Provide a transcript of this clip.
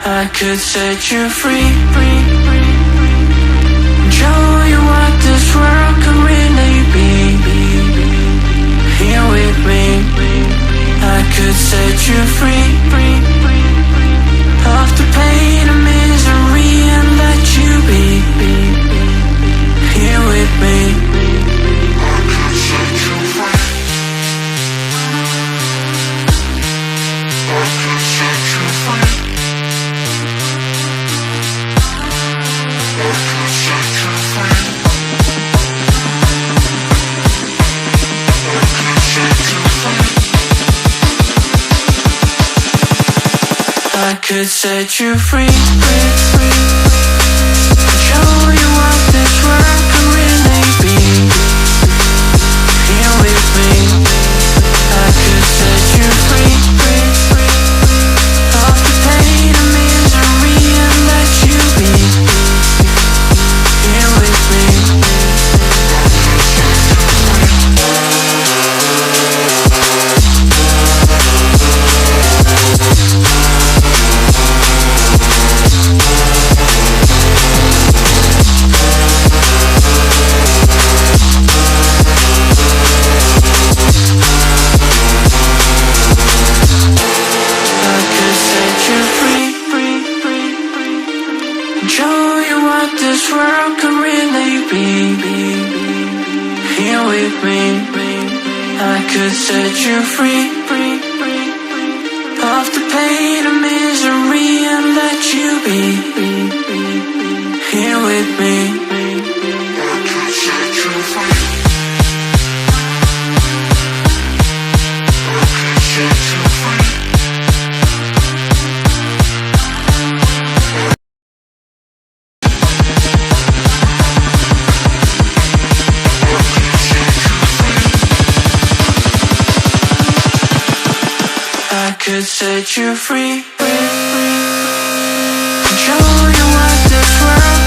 I could set you free. Show you what this world could really be. Here with me, I could set you free of the pain and misery and let you be. Here with me, I could set you free. I could set you free. I could set you free. I could set you free. I could set you free. Show you what this world can really be. Here with me, I could set you free of the pain and misery and let you be. Here with me, I could set you free. Show you what this world could really be. Here with me, I could set you free of the pain and misery and let you be. Here with me, I could set you free. I could set you free. I could set you free. Show you what this world